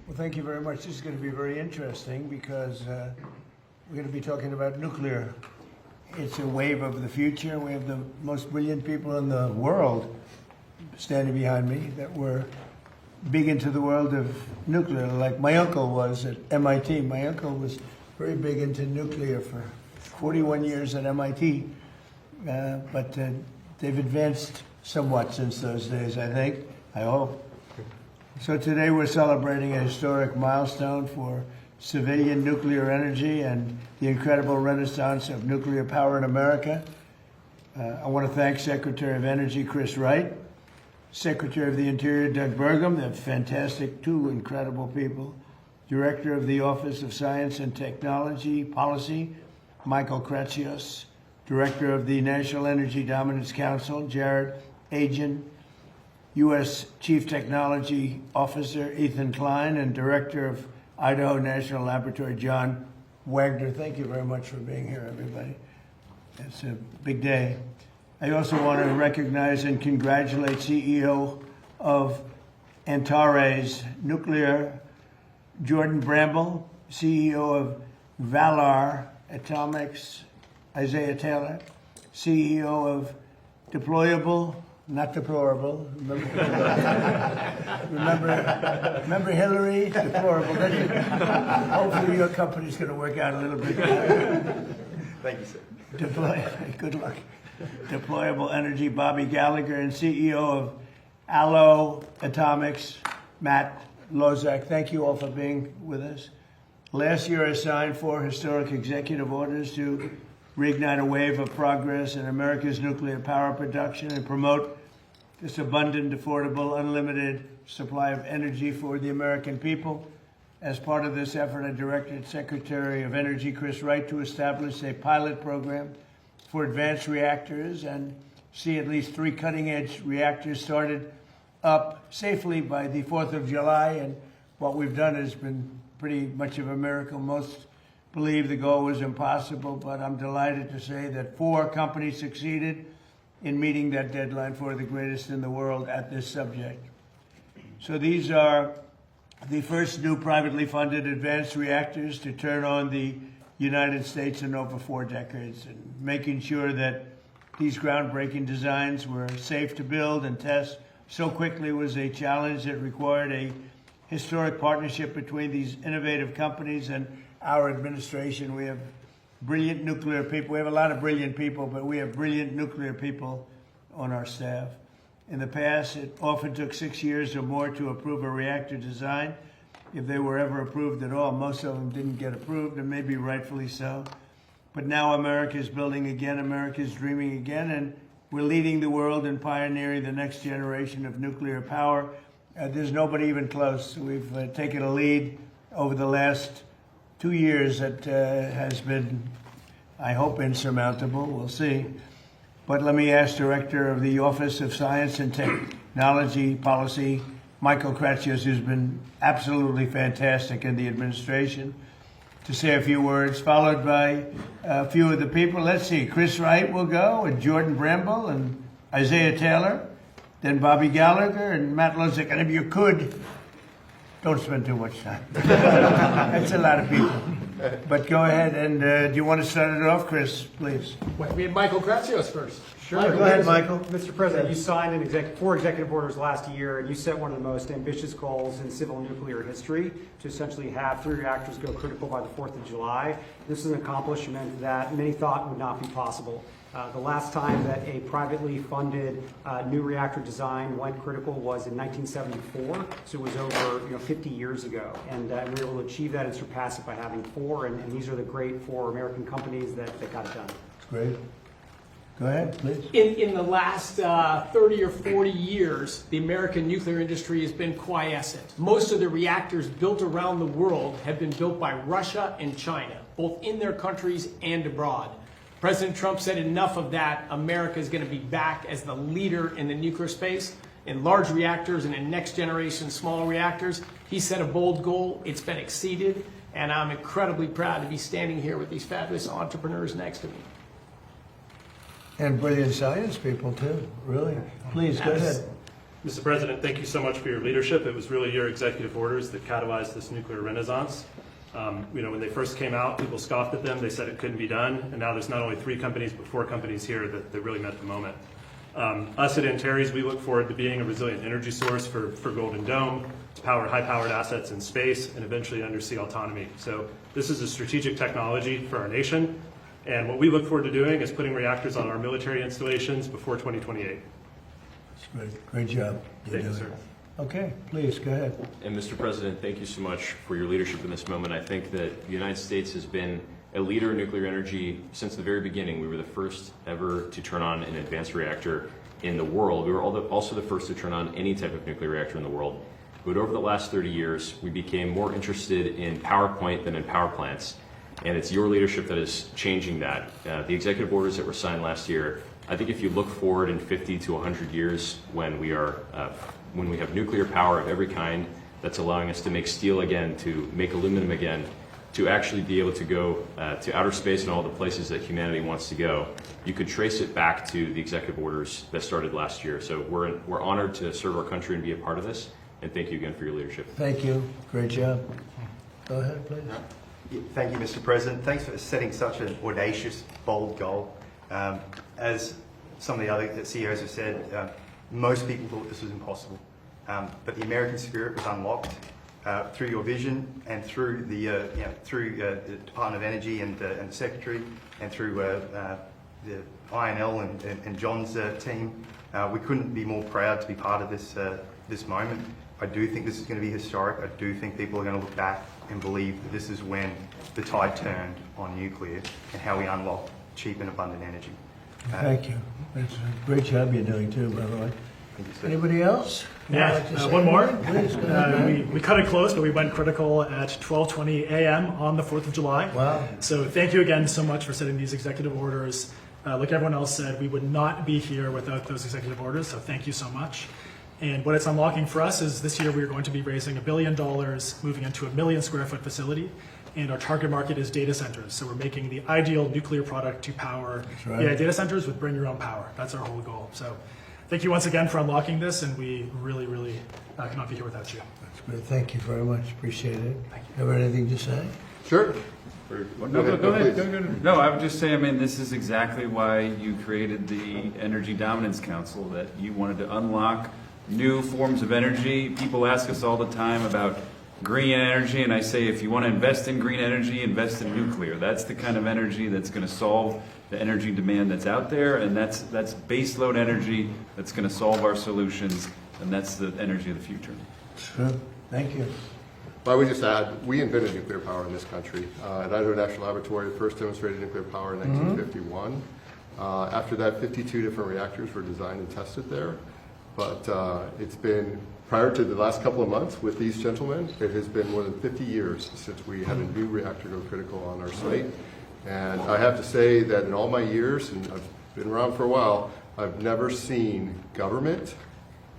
Well, thank you very much. This is going to be very interesting because we're going to be talking about nuclear. It's a wave of the future. We have the most brilliant people in the world standing behind me that were big into the world of nuclear, like my uncle was at MIT. My uncle was very big into nuclear for 41 years at MIT, but they've advanced somewhat since those days, I think, I hope. So today we're celebrating a historic milestone for civilian nuclear energy and the incredible renaissance of nuclear power in America. I want to thank Secretary of Energy Chris Wright, Secretary of the Interior Doug Burgum, they're fantastic, two incredible people, Director of the Office of Science and Technology Policy, Michael Kratsios, Director of the National Energy Dominance Council, Jared Agin, U.S. Chief Technology Officer Ethan Klein, and Director of Idaho National Laboratory, John Wagner. Thank you very much for being here, everybody. It's a big day. I also want to recognize and congratulate CEO of Antares Nuclear, Jordan Bramble, CEO of Valar Atomics, Isaiah Taylor, CEO of Deployable, not deplorable. Remember Hillary? Deplorable. Hopefully your company's going to work out a little bit better. Thank you, sir. Good luck. Deployable Energy, Bobby Gallagher, and CEO of Allo Atomics, Matt Lozak. Thank you all for being with us. Last year I signed 4 historic executive orders to reignite a wave of progress in America's nuclear power production and promote this abundant, affordable, unlimited supply of energy for the American people. As part of this effort, I directed Secretary of Energy Chris Wright to establish a pilot program for advanced reactors and see at least 3 cutting-edge reactors started up safely by the 4th of July. And what we've done has been pretty much of a miracle. Most believe the goal was impossible, but I'm delighted to say that 4 companies succeeded in meeting that deadline for the greatest in the world at this subject. So these are the first new privately funded advanced reactors to turn on the United States in over 4 decades, and making sure that these groundbreaking designs were safe to build and test so quickly was a challenge that required a historic partnership between these innovative companies and our administration. We have brilliant nuclear people. We have a lot of brilliant people, but we have brilliant nuclear people on our staff. In the past, it often took 6 years or more to approve a reactor design, if they were ever approved at all. Most of them didn't get approved, and maybe rightfully so. But now America is building again, America is dreaming again, and we're leading the world and pioneering the next generation of nuclear power. There's nobody even close. We've taken a lead over the last 2 years that has been, I hope, insurmountable. We'll see. But let me ask Director of the Office of Science and Technology Policy, Michael Kratsios, who's been absolutely fantastic in the administration, to say a few words, followed by a few of the people. Let's see, Chris Wright will go, and Jordan Bramble, and Isaiah Taylor, then Bobby Gallagher, and Matt Lozak. And if you could, don't spend too much time. That's a lot of people. But go ahead, and do you want to start it off, Chris, please? Well, we had Michael Kratsios first. Sure. Go ahead, Michael. Mr. President, you signed 4 executive orders last year, and you set one of the most ambitious goals in civil nuclear history to essentially have 3 reactors go critical by the 4th of July. This is an accomplishment that many thought would not be possible. The last time that a privately funded new reactor design went critical was in 1974, so it was over 50 years ago. And we were able to achieve that and surpass it by having 4, and these are the great 4 American companies that got it done. That's great. Go ahead, please. In the last 30 or 40 years, the American nuclear industry has been quiescent. Most of the reactors built around the world have been built by Russia and China, both in their countries and abroad. President Trump said enough of that. America is going to be back as the leader in the nuclear space, in large reactors and in next generation small reactors. He set a bold goal. It's been exceeded, and I'm incredibly proud to be standing here with these fabulous entrepreneurs next to me. And brilliant science people, too, really. Please, go ahead. Mr. President, thank you so much for your leadership. It was really your executive orders that catalyzed this nuclear renaissance. When they first came out, people scoffed at them. They said it couldn't be done. And now there's not only 3 companies, but 4 companies here that really met the moment. Us at Antares, we look forward to being a resilient energy source for Golden Dome, to power high-powered assets in space, and eventually undersea autonomy. So this is a strategic technology for our nation. And what we look forward to doing is putting reactors on our military installations before 2028. Great job. Thank you, sir. Okay, please, go ahead. And Mr. President, thank you so much for your leadership in this moment. I think that the United States has been a leader in nuclear energy since the very beginning. We were the first ever to turn on an advanced reactor in the world. We were also the first to turn on any type of nuclear reactor in the world. But over the last 30 years, we became more interested in PowerPoint than in power plants. And it's your leadership that is changing that. The executive orders that were signed last year, I think if you look forward in 50 to 100 years when we have nuclear power of every kind that's allowing us to make steel again, to make aluminum again, to actually be able to go to outer space and all the places that humanity wants to go, you could trace it back to the executive orders that started last year. So we're honored to serve our country and be a part of this. And thank you again for your leadership. Thank you. Great job. Go ahead, please. Thank you, Mr. President. Thanks for setting such an audacious, bold goal. As some of the other CEOs have said, most people thought this was impossible. But the American spirit was unlocked through your vision and through the Department of Energy and the Secretary and through the INL and John's team. We couldn't be more proud to be part of this moment. I do think this is going to be historic. I do think people are going to look back and believe that this is when the tide turned on nuclear and how we unlocked cheap and abundant energy. Thank you. That's a great job you're doing too, by the way. Thank you, sir. Anybody else? Yeah, Would like to say one more. anything? Please, go ahead. We cut it close, but we went critical at 12:20 a.m. on the 4th of July. Wow. So thank you again so much for setting these executive orders. Like everyone else said, we would not be here without those executive orders, so thank you so much. And what it's unlocking for us is this year we are going to be raising $1 billion, moving into a 1 million square foot facility, and our target market is data centers. So we're making the ideal nuclear product to power right. AI data centers with bring your own power. That's our whole goal. So thank you once again for unlocking this, and we really, really cannot be here without you. That's good. Thank you very much. Appreciate it. Have anything to say? Sure. No, go ahead. No, I would just say, I mean, this is exactly why you created the Energy Dominance Council, that you wanted to unlock new forms of energy. People ask us all the time about green energy, and I say, if you want to invest in green energy, invest in nuclear. That's the kind of energy that's going to solve the energy demand that's out there, and that's baseload energy that's going to solve our solutions, and that's the energy of the future. Good. Thank you. I would just add, we invented nuclear power in this country. At Idaho National Laboratory, first demonstrated nuclear power in 1951. After that, 52 different reactors were designed and tested there. But it's been, prior to the last couple of months with these gentlemen, it has been more than 50 years since we had a new reactor go critical on our site. And I have to say that in all my years, and I've been around for a while, I've never seen government,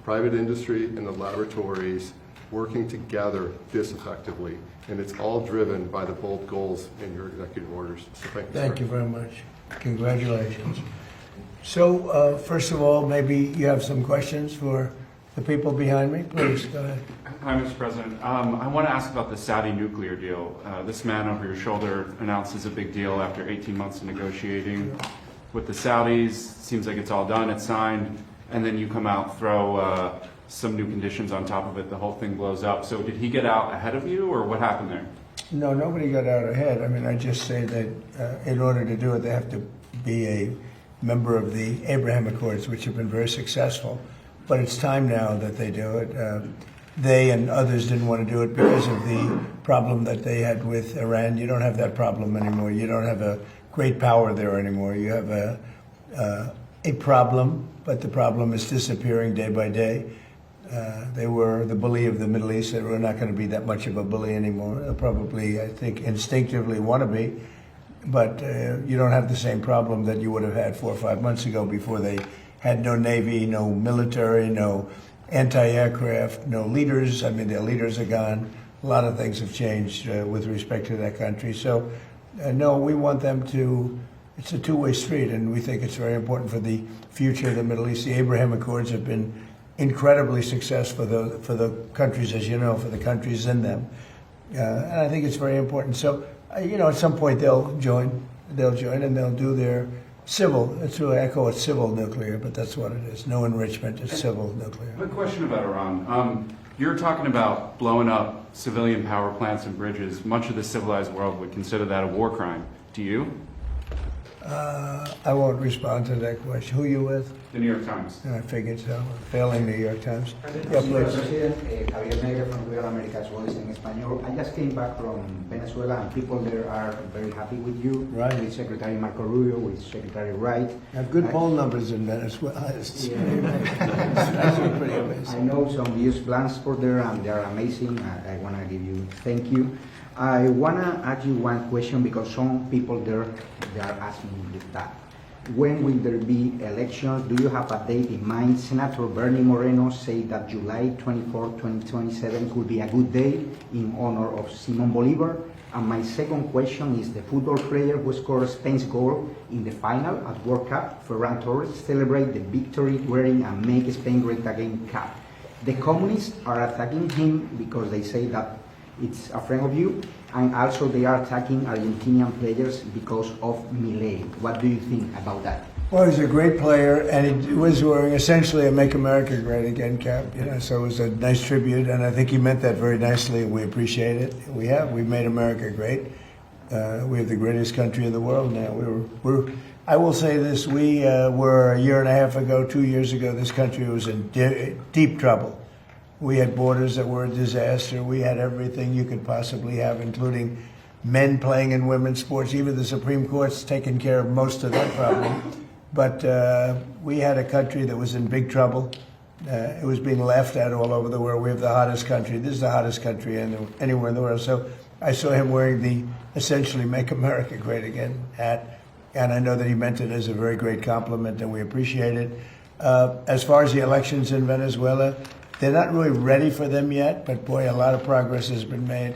private industry, and the laboratories working together this effectively. And it's all driven by the bold goals in your executive orders. So Thank you very much. Congratulations. So, first of all, maybe you have some questions for the people behind me. Please, go ahead. Hi, Mr. President. I want to ask about the Saudi nuclear deal. This man over your shoulder announces a big deal after 18 months of negotiating with the Saudis. Seems like it's all done, it's signed, and then you come out, throw some new conditions on top of it, the whole thing blows up. So did he get out ahead of you, or what happened there? No, nobody got out ahead. I mean, I just say that in order to do it, they have to be a member of the Abraham Accords, which have been very successful. But it's time now that they do it. They and others didn't want to do it because of the problem that they had with Iran. You don't have that problem anymore. You don't have a great power there anymore. You have a problem, but the problem is disappearing day by day. They were the bully of the Middle East. They were not going to be that much of a bully anymore. They'll probably, I think, instinctively want to be. But you don't have the same problem that you would have had 4 or 5 months ago before they had no navy, no military, no anti-aircraft, no leaders. I mean, their leaders are gone. A lot of things have changed with respect to that country. So, no, we want them to, it's a two-way street, and we think it's very important for the future of the Middle East. The Abraham Accords have been incredibly successful for the countries, as you know, for the countries in them. And I think it's very important. So, at some point they'll join and they'll do their civil, it's really, I call it civil nuclear, but that's what it is. No enrichment, it's civil nuclear. A question about Iran. You're talking about blowing up civilian power plants and bridges. Much of the civilized world would consider that a war crime. Do you? I won't respond to that question. Who are you with? The New York Times. I figured so. Failing New York Times. Yeah, please. President, Javier Negra from Real America's Voice in Espanol. I just came back from Venezuela, and people there are very happy with you, Right. with Secretary Marco Rubio, with Secretary Wright. I have good poll numbers in Venezuela. It's actually pretty I amazing. know some youth plans for there, and they are amazing. I want to give you thank you. I want to ask you one question because some people there, they are asking me that. When will there be elections? Do you have a date in mind? Senator Bernie Moreno said that July 24, 2027 could be a good day in honor of Simon Bolivar. And my second question is the football player who scored Spain's goal in the final at World Cup, Ferran Torres, celebrate the victory wearing a Make Spain Great Again cap. The communists are attacking him because they say that it's a friend of you, and also they are attacking Argentinian players because of Milei. What do you think about that? Well, he's a great player, and he was wearing essentially a "Make America Great Again" cap. So it was a nice tribute, and I think he meant that very nicely, and we appreciate it. We've made America great. We have the greatest country in the world now. I will say this: we were a year and a half ago, 2 years ago, this country was in deep trouble. We had borders that were a disaster. We had everything you could possibly have, including men playing in women's sports. Even the Supreme Court's taken care of most of that problem. But we had a country that was in big trouble. It was being laughed at all over the world. We have the hottest country. This is the hottest country anywhere in the world. So I saw him wearing the essentially "Make America Great Again" hat. And I know that he meant it as a very great compliment, and we appreciate it. As far as the elections in Venezuela, they're not really ready for them yet, but boy, a lot of progress has been made.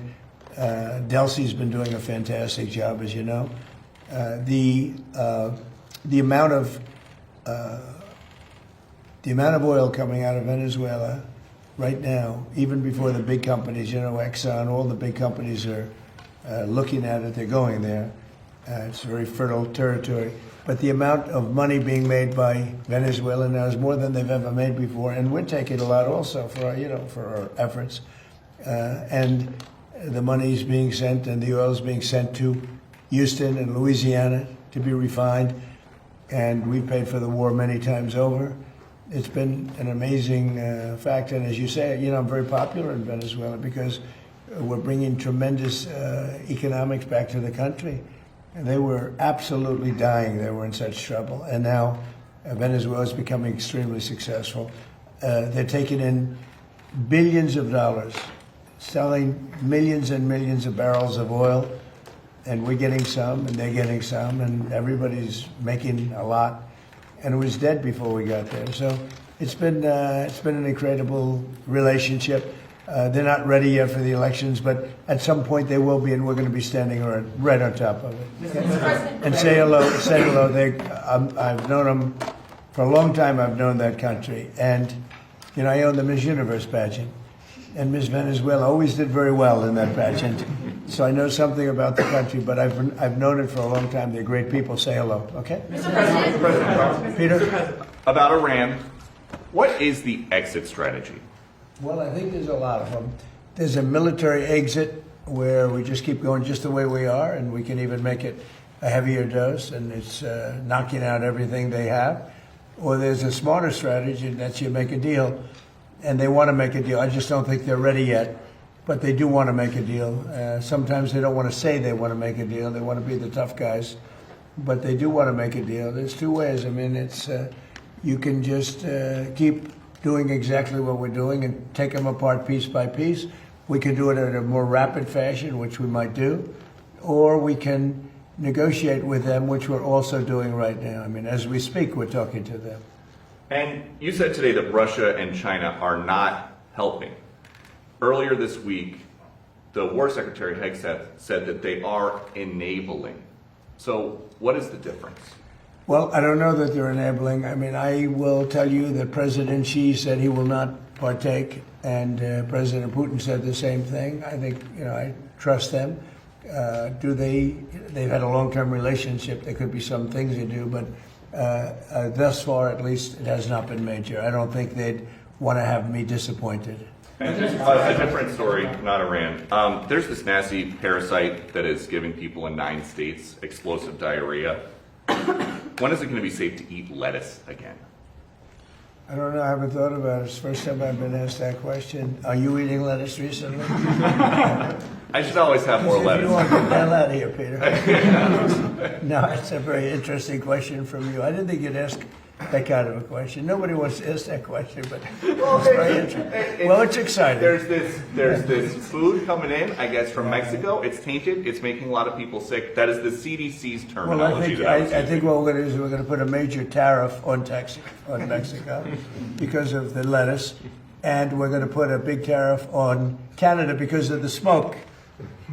Delcy's been doing a fantastic job, as you know. The amount of oil coming out of Venezuela right now, even before the big companies, Exxon, all the big companies are looking at it. They're going there. It's very fertile territory. But the amount of money being made by Venezuela now is more than they've ever made before, and we're taking a lot also for our efforts. And the money is being sent, and the oil is being sent to Houston and Louisiana to be refined. And we've paid for the war many times over. It's been an amazing fact, and as you say, I'm very popular in Venezuela because we're bringing tremendous economics back to the country. And they were absolutely dying. They were in such trouble. And now Venezuela is becoming extremely successful. They're taking in billions of dollars, selling millions and millions of barrels of oil. And we're getting some, and they're getting some, and everybody's making a lot. And it was dead before we got there. So it's been an incredible relationship. They're not ready yet for the elections, but at some point they will be, and we're going to be standing right on top of it. And say hello. I've known them for a long time. I've known that country, and I own the Miss Universe pageant, and Miss Venezuela always did very well in that pageant. So I know something about the country, but I've known it for a long time. They're great people. Say hello, okay? Mr. President. Peter? About Iran, what is the exit strategy? Well, I think there's a lot of them. There's a military exit where we just keep going just the way we are, and we can even make it a heavier dose, and it's knocking out everything they have. Or there's a smarter strategy, and that's you make a deal, and they want to make a deal. I just don't think they're ready yet, but they do want to make a deal. Sometimes they don't want to say they want to make a deal. They want to be the tough guys, but they do want to make a deal. There's two ways. I mean, it's you can just keep doing exactly what we're doing and take them apart piece by piece. We can do it in a more rapid fashion, which we might do, or we can negotiate with them, which we're also doing right now. I mean, as we speak, we're talking to them. And you said today that Russia and China are not helping. Earlier this week, the War Secretary Hegseth said that they are enabling. So what is the difference? Well, I don't know that they're enabling. I mean, I will tell you that President Xi said he will not partake, and President Putin said the same thing. I think, I trust them. They've had a long-term relationship. There could be some things they do, but thus far, at least, it has not been major. I don't think they'd want to have me disappointed. And a different story, not Iran. There's this nasty parasite that is giving people in 9 states explosive diarrhea. When is it going to be safe to eat lettuce again? I don't know. I haven't thought about it. It's the first time I've been asked that question. Are you eating lettuce recently? I should always have more lettuce. You want to get the hell out of here, Peter. No, it's a very interesting question from you. I didn't think you'd ask that kind of a question. Nobody wants to ask that question, but it's very interesting. Well, it's exciting. There's this food coming in, I guess, from Mexico. It's tainted. It's making a lot of people sick. That is the CDC's terminology. Well, I think what we're going to do is we're going to put a major tariff on Mexico because of the lettuce, and we're going to put a big tariff on Canada because of the smoke.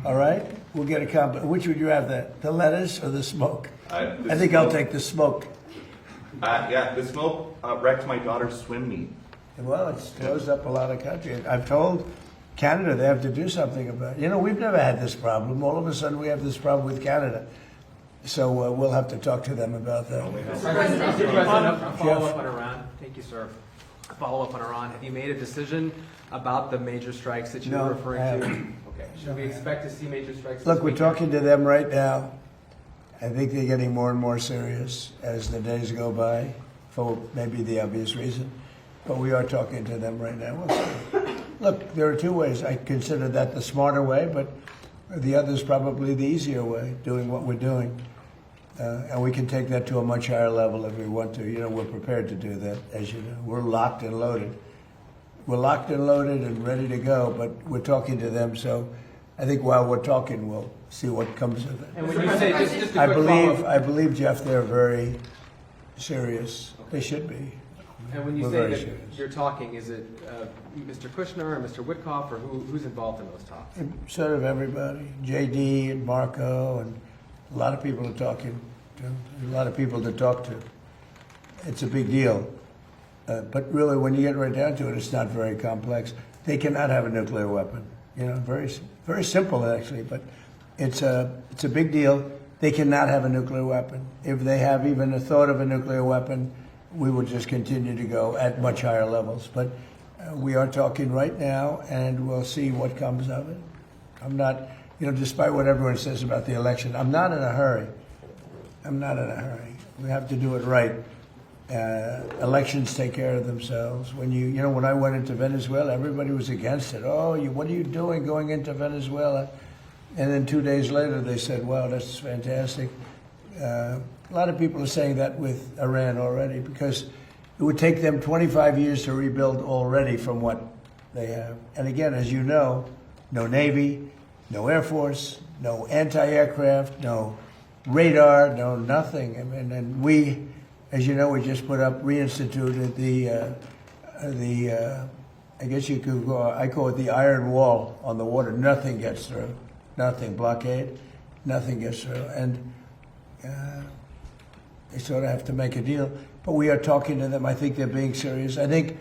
All right? We'll get a combo. Which would you have, the lettuce or the smoke? I think I'll take the smoke. Yeah, the smoke wrecked my daughter's swim meet. Well, it's closed up a lot of countries. I've told Canada they have to do something about it. We've never had this problem. All of a sudden, we have this problem with Canada. So we'll have to talk to them about that. Mr. President, a follow-up on Iran. Thank you, sir. A follow-up on Iran. Have you made a decision about the major strikes that you were referring to? Okay. Should we expect to see major strikes? Look, we're talking to them right now. I think they're getting more and more serious as the days go by, for maybe the obvious reason. But we are talking to them right now. We'll see. Look, there are 2 ways. I consider that the smarter way, but the other is probably the easier way, doing what we're doing. And we can take that to a much higher level if we want to. We're prepared to do that, as you know. We're locked and loaded. We're locked and loaded and ready to go, but we're talking to them. So I think while we're talking, we'll see what comes of it. And when you say, just a quick follow-up. I believe, Jeff, they're very serious. They should be. And when you say that you're talking, is it Mr. Kushner or Mr. Witkoff, or who's involved in those talks? Sort of everybody. JD and Marco and a lot of people are talking to. A lot of people to talk to. It's a big deal. But really, when you get right down to it, it's not very complex. They cannot have a nuclear weapon. Very, very simple actually, but it's a big deal. They cannot have a nuclear weapon. If they have even a thought of a nuclear weapon, we will just continue to go at much higher levels. But we are talking right now, and we'll see what comes of it. I'm not, despite what everyone says about the election, I'm not in a hurry. I'm not in a hurry. We have to do it right. Elections take care of themselves. When when I went into Venezuela, everybody was against it. Oh, what are you doing going into Venezuela? And then 2 days later, they said, "Wow, that's fantastic." A lot of people are saying that with Iran already, because it would take them 25 years to rebuild already from what they have. And again, as you know, no Navy, no Air Force, no anti-aircraft, no radar, no nothing. And we, as you know, we just reinstituted the I guess you could go, I call it the iron wall on the water. Nothing gets through. Nothing. Blockade. Nothing gets through. And they sort of have to make a deal. But we are talking to them. I think they're being serious. I think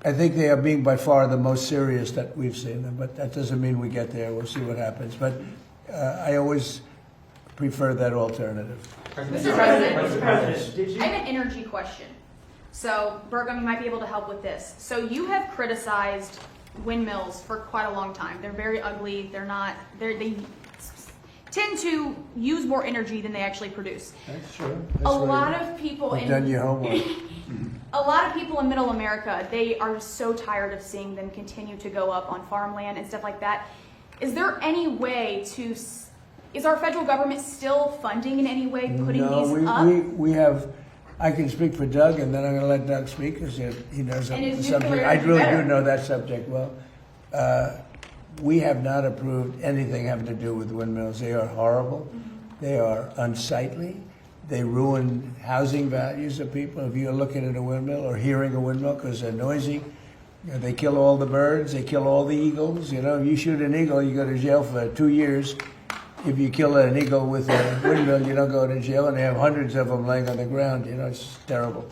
they are being by far the most serious that we've seen them. But that doesn't mean we get there. We'll see what happens. But I always prefer that alternative. Mr. President, I have an energy question. So, Burgum, you might be able to help with this. So you have criticized windmills for quite a long time. They're very ugly. They tend to use more energy than they actually produce. That's true. A lot of people in done your homework. A lot of people in Middle America, they are so tired of seeing them continue to go up on farmland and stuff like that. Is there any way to? Is our federal government still funding in any way putting these up? We have. I can speak for Doug, and then I'm going to let Doug speak because he knows the subject. I really do know that subject well. We have not approved anything having to do with windmills. They are horrible. Mm-hmm. They are unsightly. They ruin housing values of people. If you're looking at a windmill or hearing a windmill because they're noisy, they kill all the birds. They kill all the eagles. If you shoot an eagle, you go to jail for 2 years. if you kill an eagle with a windmill, you don't go to jail, and they have hundreds of them laying on the ground. You know, it's terrible.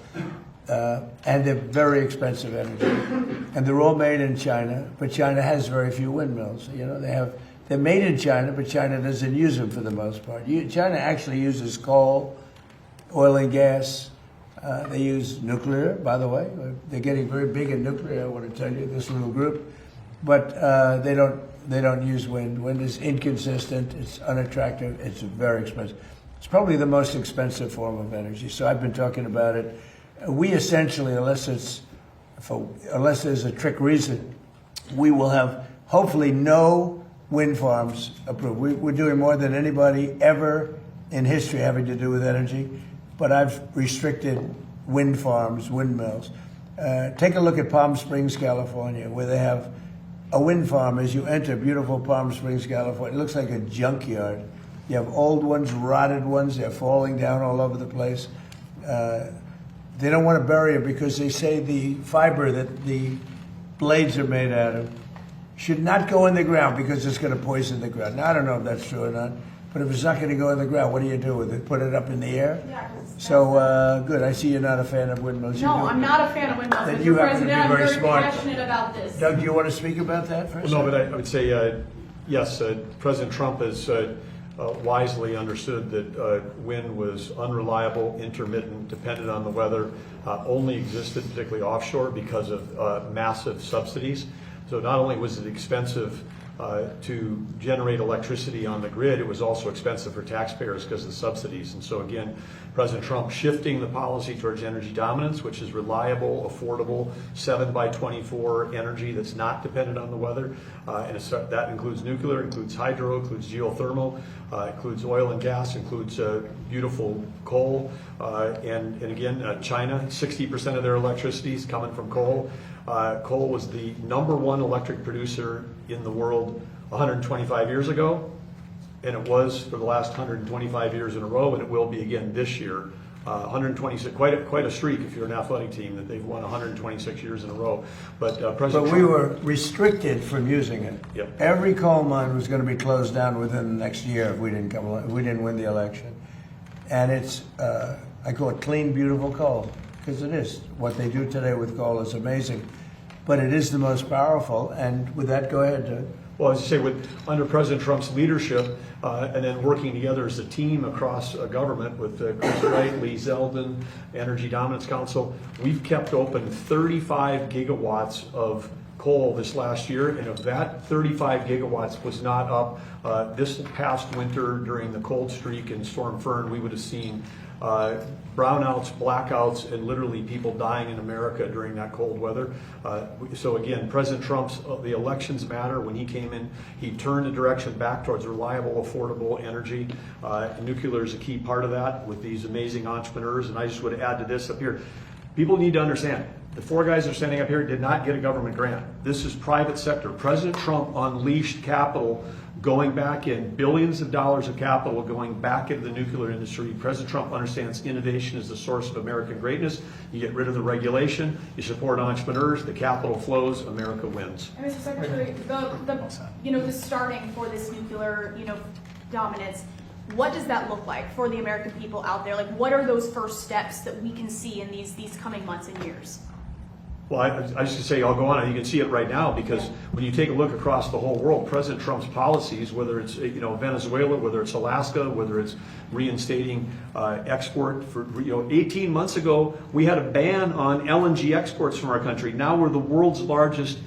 And they're very expensive energy. And they're all made in China, but China has very few windmills. You know, they're made in China, but China doesn't use them for the most part. China actually uses coal, oil and gas. They use nuclear, by the way. They're getting very big in nuclear, I want to tell you, this little group. But they don't use wind. Wind is inconsistent, it's unattractive, it's very expensive. It's probably the most expensive form of energy, so I've been talking about it. We essentially, unless there's a trick reason, we will have hopefully no wind farms approved. We're doing more than anybody ever in history having to do with energy, but I've restricted wind farms, windmills. Take a look at Palm Springs, California, where they have a wind farm. As you enter beautiful Palm Springs, California, it looks like a junkyard. You have old ones, rotted ones, they're falling down all over the place. They don't want to bury it because they say the fiber that the blades are made out of should not go in the ground because it's going to poison the ground. Now, I don't know if that's true or not, but if it's not going to go in the ground, what do you do with it? Put it up in the air? Yeah. So, good. I see you're not a fan of windmills. No, I'm not a fan of windmills. Then Mr. you happen to be President, I'm very very smart. passionate about this. Doug, do you want to speak about that for a second? No, but I would say, yes, President Trump has wisely understood that wind was unreliable, intermittent, depended on the weather, only existed particularly offshore because of massive subsidies. So not only was it expensive to generate electricity on the grid, it was also expensive for taxpayers because of the subsidies. And so again, President Trump shifting the policy towards energy dominance, which is reliable, affordable, 7x24 energy that's not dependent on the weather. And that includes nuclear, includes hydro, includes geothermal, includes oil and gas, includes beautiful coal. And again, China, 60% of their electricity is coming from coal. Coal was the #1 electric producer in the world 125 years ago, and it was for the last 125 years in a row, and it will be again this year. 126, quite a streak if you're an athletic team that they've won 126 years in a row. But President But we Trump, were restricted from using it. Yep. Every coal mine was going to be closed down within the next year if we didn't win the election. And it's I call it clean, beautiful coal, because it is. What they do today with coal is amazing. But it is the most powerful. And with that, go ahead, Doug. well, as you say, under President Trump's leadership, and then working together as a team across government with Chris Wright, Lee Zeldin, Energy Dominance Council, we've kept open 35 gigawatts of coal this last year, and of that 35 gigawatts was not up this past winter during the cold streak and Storm Fern. We would have seen brownouts, blackouts, and literally people dying in America during that cold weather. So again, President Trump's, the elections matter. When he came in, he turned the direction back towards reliable, affordable energy. Nuclear is a key part of that with these amazing entrepreneurs. And I just would add to this up here. People need to understand, the four guys that are standing up here did not get a government grant. This is private sector. President Trump unleashed capital going back in, billions of dollars of capital going back into the nuclear industry. President Trump understands innovation is the source of American greatness. You get rid of the regulation, you support entrepreneurs, the capital flows, America wins. And Mr. Secretary, the starting for this nuclear, dominance, what does that look like for the American people out there? Like, what are those first steps that we can see in these coming months and years? Well, I just say I'll go on. You can see it right now because when you take a look across the whole world, President Trump's policies, whether it's Venezuela, whether it's Alaska, whether it's reinstating export for 18 months ago, we had a ban on LNG exports from our country. Now we're the world's largest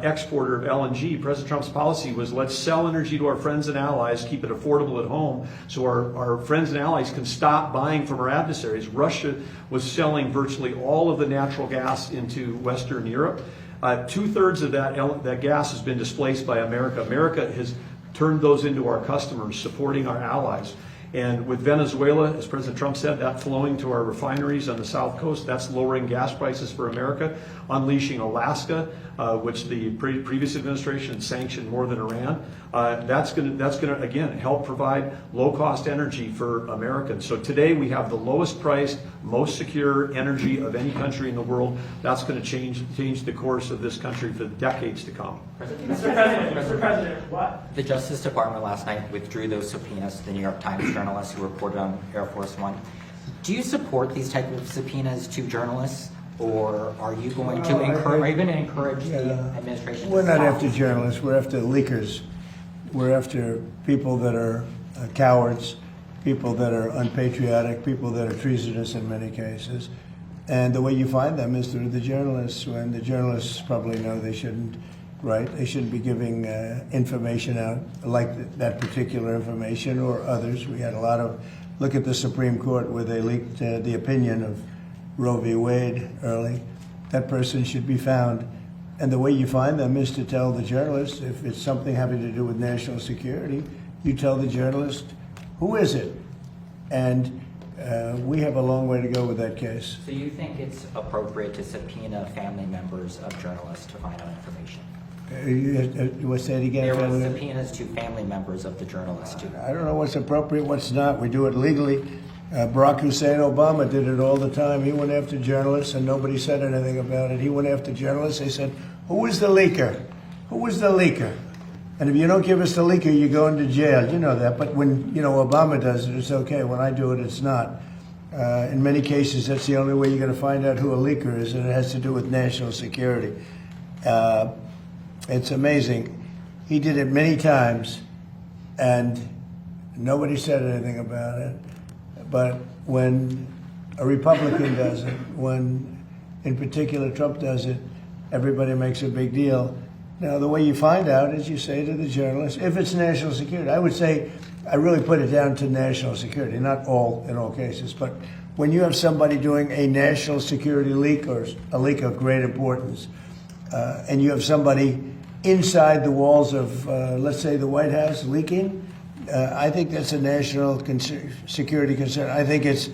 exporter of LNG. President Trump's policy was let's sell energy to our friends and allies, keep it affordable at home so our friends and allies can stop buying from our adversaries. Russia was selling virtually all of the natural gas into Western Europe. 2/3 of that gas has been displaced by America. America has turned those into our customers, supporting our allies. And with Venezuela, as President Trump said, that flowing to our refineries on the South Coast, that's lowering gas prices for America. Unleashing Alaska, which the previous administration sanctioned more than Iran, that's going to again help provide low-cost energy for Americans. So today we have the lowest priced, most secure energy of any country in the world. That's going to change the course of this country for decades to come. Mr. President, what? The Justice Department last night withdrew those subpoenas to the New York Times journalists who reported on Air Force One. Do you support these type of subpoenas to journalists, or are you going to encourage the administration? We're to not stop after these? journalists. We're after leakers. We're after people that are cowards, people that are unpatriotic, people that are treasonous in many cases. And the way you find them is through the journalists, when the journalists probably know they shouldn't write. They shouldn't be giving information out like that particular information or others. We had a lot of, look at the Supreme Court where they leaked the opinion of Roe v. Wade early. That person should be found. And the way you find them is to tell the journalist, if it's something having to do with national security, you tell the journalist, who is it? And we have a long way to go with that case. So you think it's appropriate to subpoena family members of journalists to find out information? You want to say it again? There were family? subpoenas to family members of the journalists too. I don't know what's appropriate, what's not. We do it legally. Barack Hussein Obama did it all the time. He went after journalists and nobody said anything about it. He went after journalists. They said, who was the leaker? Who was the leaker? And if you don't give us the leaker, you go into jail. You know that. But when, Obama does it, it's okay. When I do it, it's not. In many cases, that's the only way you're going to find out who a leaker is, and it has to do with national security. It's amazing. He did it many times, and nobody said anything about it. But when a Republican does it, when, in particular, Trump does it, everybody makes a big deal. Now, the way you find out is you say to the journalist, if it's national security, I would say, I really put it down to national security, not in all cases, but when you have somebody doing a national security leak or a leak of great importance, and you have somebody inside the walls of, let's say, the White House leaking, I think that's a national security concern. I think it's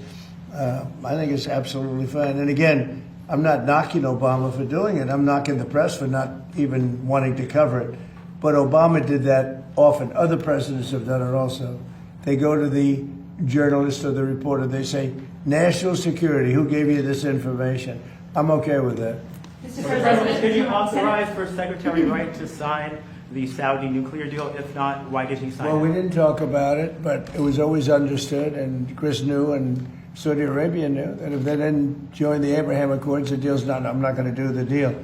absolutely fine. And again, I'm not knocking Obama for doing it. I'm knocking the press for not even wanting to cover it. But Obama did that often. Other presidents have done it also. They go to the journalist or the reporter. They say, national security, who gave you this information? I'm okay with that. Mr. President, did you authorize First Secretary Wright to sign the Saudi nuclear deal? If not, why did he sign it? Well, we didn't talk about it, but it was always understood, and Chris knew, and Saudi Arabia knew, that if they didn't join the Abraham Accords, the deal's not, I'm not going to do the deal.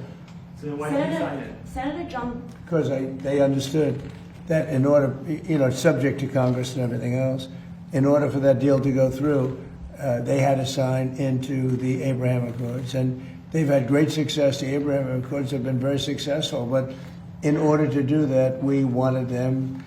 So why did he sign it? Senator John. Because they understood that in order, subject to Congress and everything else, in order for that deal to go through, they had to sign into the Abraham Accords. And they've had great success. The Abraham Accords have been very successful. But in order to do that, we wanted them,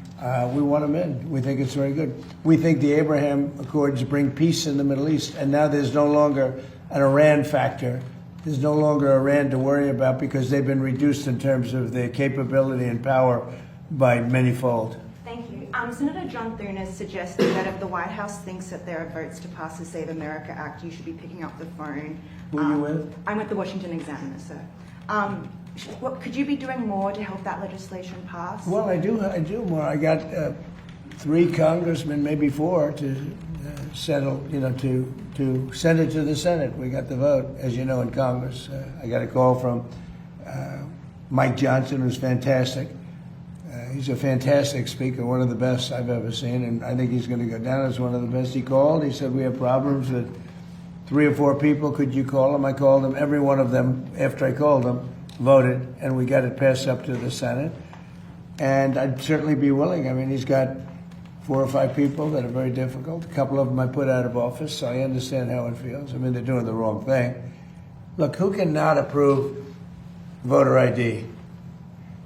we want them in. We think it's very good. We think the Abraham Accords bring peace in the Middle East. And now there's no longer an Iran factor. There's no longer Iran to worry about because they've been reduced in terms of their capability and power by manyfold. Thank you. Senator John Thune has suggested that if the White House thinks that there are votes to pass the Save America Act, you should be picking up the phone. Who are you with? I'm with the Washington Examiner, sir. Could you be doing more to help that legislation pass? Well, I do more. I got 3 congressmen, maybe 4, to settle, to send it to the Senate. We got the vote, as you know, in Congress. I got a call from Mike Johnson, who's fantastic. He's a fantastic speaker, one of the best I've ever seen, and I think he's going to go down as one of the best. He called. He said, we have problems with 3 or 4 people. Could you call them? I called them. Every one of them, after I called them, voted, and we got it passed up to the Senate. And I'd certainly be willing. I mean, he's got 4 or 5 people that are very difficult. A couple of them I put out of office, so I understand how it feels. I mean, they're doing the wrong thing. Look, who cannot approve voter ID?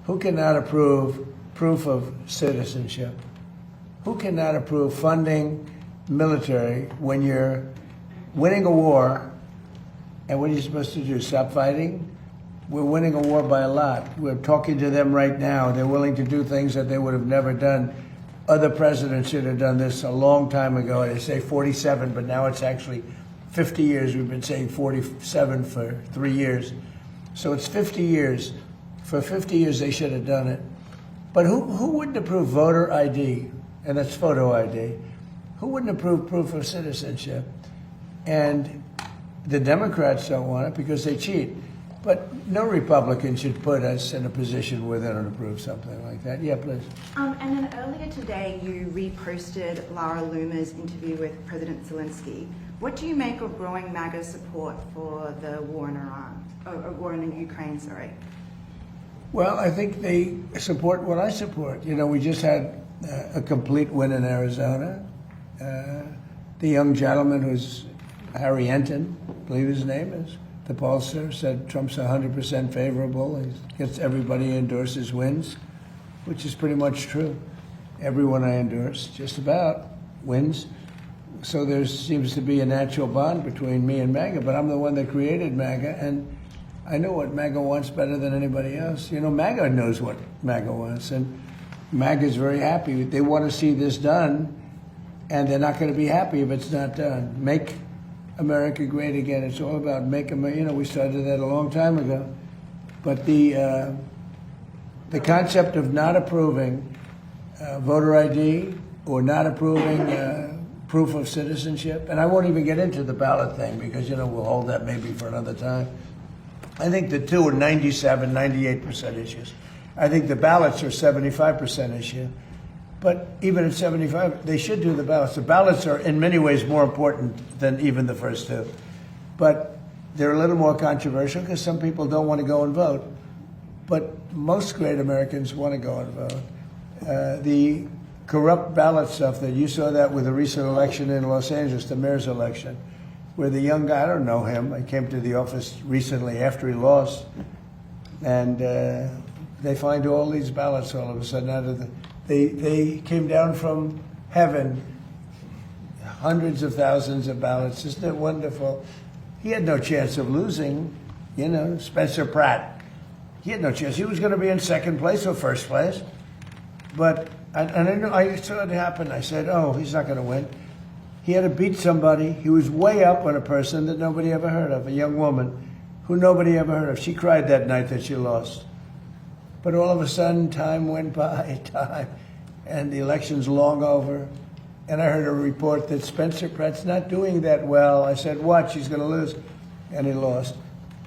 Who cannot approve proof of citizenship? Who cannot approve funding military when you're winning a war? And what are you supposed to do, stop fighting? We're winning a war by a lot. We're talking to them right now. They're willing to do things that they would have never done. Other presidents should have done this a long time ago. They say 47, but now it's actually 50 years. We've been saying 47 for 3 years. So it's 50 years. For 50 years, they should have done it. But who wouldn't approve voter ID? And that's photo ID. Who wouldn't approve proof of citizenship? And the Democrats don't want it because they cheat. But no Republican should put us in a position where they don't approve something like that. Yeah, please. And then earlier today, you reposted Lara Loomer's interview with President Zelensky. What do you make of growing MAGA support for the war in Iran, or war in Ukraine? Sorry. Well, I think they support what I support. You know, we just had a complete win in Arizona. The young gentleman who's Harry Enton, I believe his name is, the pollster, said Trump's 100% favorable. He gets everybody he endorses wins, which is pretty much true. Everyone I endorse, just about, wins. So there seems to be a natural bond between me and MAGA, but I'm the one that created MAGA, and I know what MAGA wants better than anybody else. You know, MAGA knows what MAGA wants, and MAGA is very happy. They want to see this done, and they're not going to be happy if it's not done. Make America great again. It's all about make America. You know, we started that a long time ago. But the concept of not approving voter ID or not approving proof of citizenship, and I won't even get into the ballot thing because, you know, we'll hold that maybe for another time. I think the two are 97, 98% issues. I think the ballots are 75% issue. But even at 75, they should do the ballots. The ballots are in many ways more important than even the first two. But they're a little more controversial because some people don't want to go and vote. But most great Americans want to go and vote. The corrupt ballot stuff that you saw that with the recent election in Los Angeles, the mayor's election, where the young guy, I don't know him, I came to the office recently after he lost, and they find all these ballots all of a sudden out of the... They came down from heaven, hundreds of thousands of ballots. Isn't it wonderful? He had no chance of losing, you know, Spencer Pratt. He had no chance. He was going to be in second place or first place. But, I saw it happen. I said, oh, he's not going to win. He had to beat somebody. He was way up on a person that nobody ever heard of, a young woman who nobody ever heard of. She cried that night that she lost. But all of a sudden, time went by, and the election's long over. And I heard a report that Spencer Pratt's not doing that well. I said, watch, he's going to lose. And he lost.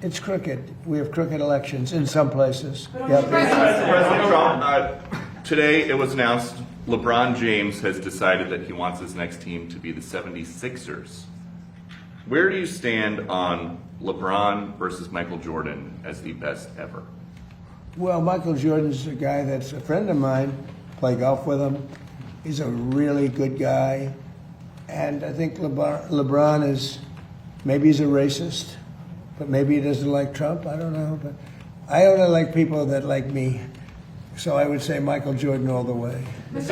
It's crooked. We have crooked elections in some places. Yeah, President Trump, today it was announced LeBron James has decided that he wants his next team to be the 76ers. Where do you stand on LeBron versus Michael Jordan as the best ever? Well, Michael Jordan's a guy that's a friend of mine. Play golf with him. He's a really good guy. And I think LeBron is, maybe he's a racist, but maybe he doesn't like Trump. I don't know. But I only like people that like me. So I would say Michael Jordan all the way. And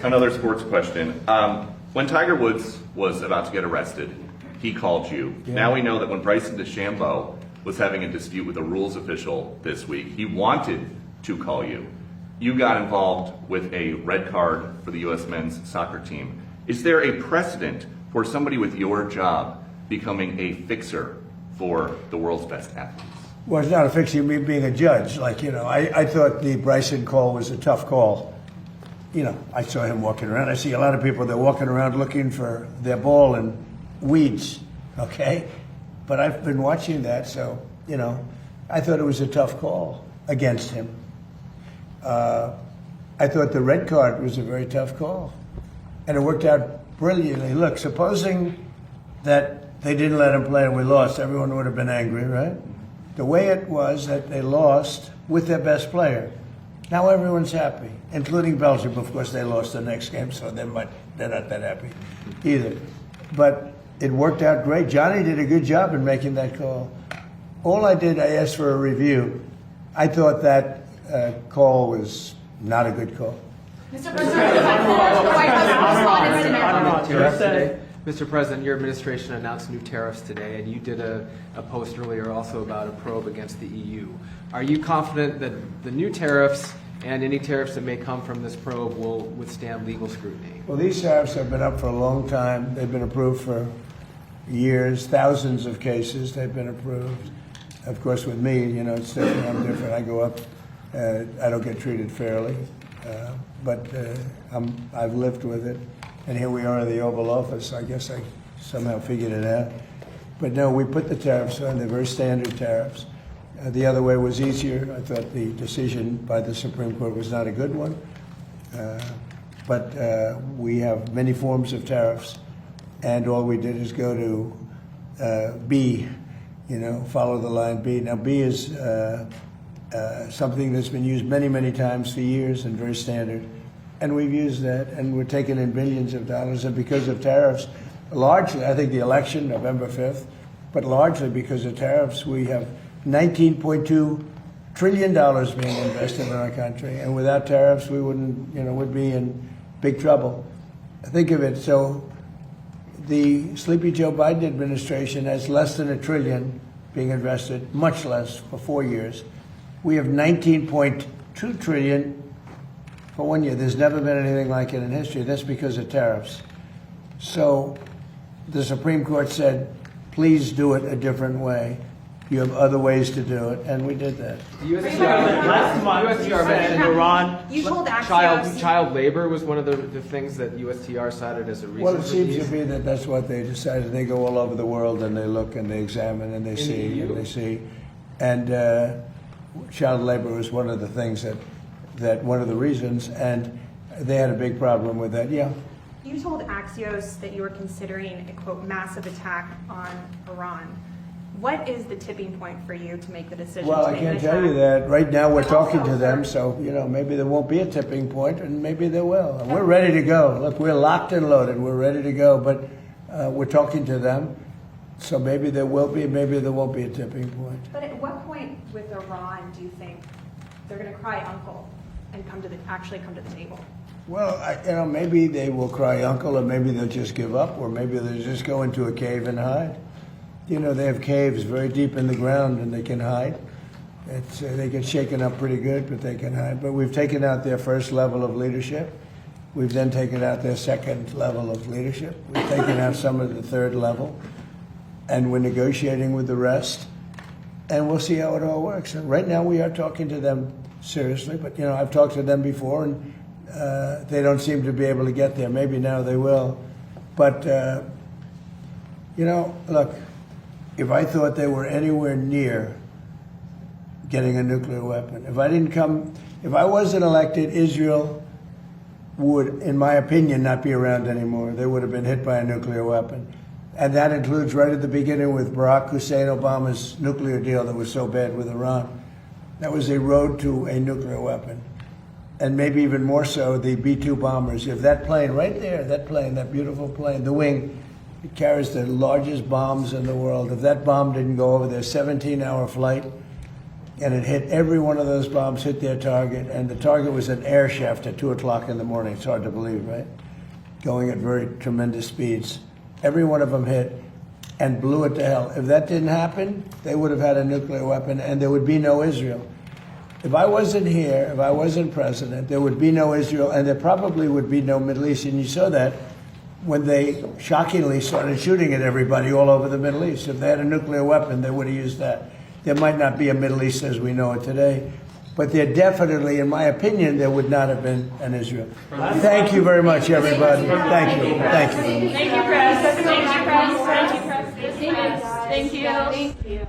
another sports question. When Tiger Woods was about to get arrested, he called you. Yeah. Now we know that when Bryson DeChambeau was having a dispute with a rules official this week, he wanted to call you. You got involved with a red card for the U.S. men's soccer team. Is there a precedent for somebody with your job becoming a fixer for the world's best athletes? Well, it's not a fixing me being a judge. Like, you know, I thought the Bryson call was a tough call. You know, I saw him walking around. I see a lot of people, they're walking around looking for their ball in weeds, okay? But I've been watching that, so, you know, I thought it was a tough call against him. I thought the red card was a very tough call. And it worked out brilliantly. Look, supposing that they didn't let him play and we lost, everyone would have been angry, right? The way it was that they lost with their best player. Now everyone's happy, including Belgium. Of course, they lost the next game, so they're not that happy either. But it worked out great. Johnny did a good job in making that call. All I did, I asked for a review. I thought that call was not a good call. Mr. President, the White House responded today. Mr. President, your administration announced new tariffs today, and you did a post earlier also about a probe against the EU. Are you confident that the new tariffs and any tariffs that may come from this probe will withstand legal scrutiny? Well, these tariffs have been up for a long time. They've been approved for years, thousands of cases they've been approved. Of course, with me, you know, it's different. I'm different. I go up. I don't get treated fairly, but I've lived with it. And here we are in the Oval Office. I guess I somehow figured it out. But no, we put the tariffs on. They're very standard tariffs. The other way was easier. I thought the decision by the Supreme Court was not a good one. But we have many forms of tariffs, and all we did is go to B, follow the line B. Now, B is something that's been used many, many times for years and very standard. And we've used that, and we're taking in billions of dollars. And because of tariffs, largely, I think the election, November 5th, but largely because of tariffs, we have $19.2 trillion being invested in our country. And without tariffs, we wouldn't, would be in big trouble. Think of it. So the Sleepy Joe Biden administration has less than $1 trillion being invested, much less for 4 years. We have $19.2 trillion for 1 year. There's never been anything like it in history. That's because of tariffs. So the Supreme Court said, please do it a different way. You have other ways to do it, and we did that. Last month, you said Iran. You told Axios. Child labor was one of the things that USTR cited as a reason. Well, it seems to me that that's what they decided. They go all over the world and they look and they examine and they see and they see. And child labor was one of the things that one of the reasons, and they had a big problem with that. Yeah. You told Axios that you were considering a, quote, massive attack on Iran. What is the tipping point for you to make the decision? Well, I can't tell you that. Right now we're talking to them, so, maybe there won't be a tipping point, and maybe there will. And we're ready to go. Look, we're locked and loaded. We're ready to go, but we're talking to them, so maybe there will be, maybe there won't be a tipping point. But at what point with Iran do you think they're going to cry uncle and actually come to the table? Well, maybe they will cry uncle, or maybe they'll just give up, or maybe they'll just go into a cave and hide. They have caves very deep in the ground, and they can hide. They get shaken up pretty good, but they can hide. But we've taken out their first level of leadership. We've then taken out their second level of leadership. We've taken out some of the third level, and we're negotiating with the rest, and we'll see how it all works. And right now we are talking to them seriously, but, I've talked to them before, and they don't seem to be able to get there. Maybe now they will. But, look, if I thought they were anywhere near getting a nuclear weapon, if I wasn't elected, Israel would, in my opinion, not be around anymore. They would have been hit by a nuclear weapon. And that includes right at the beginning with Barack Hussein Obama's nuclear deal that was so bad with Iran. That was a road to a nuclear weapon. And maybe even more so, the B-2 bombers. If that plane right there, that beautiful plane, the wing, it carries the largest bombs in the world. If that bomb didn't go over their 17-hour flight, and it hit, every one of those bombs hit their target, and the target was an air shaft at 2 o'clock in the morning. It's hard to believe, right? Going at very tremendous speeds. Every one of them hit and blew it to hell. If that didn't happen, they would have had a nuclear weapon, and there would be no Israel. If I wasn't here, if I wasn't president, there would be no Israel, and there probably would be no Middle East. And you saw that when they shockingly started shooting at everybody all over the Middle East. If they had a nuclear weapon, they would have used that. There might not be a Middle East as we know it today, but there definitely, in my opinion, there would not have been an Israel. Thank you very much, everybody. Thank you. Thank you. Thank you, Chris. Thank you, Chris. Thank you, Chris. Thank you.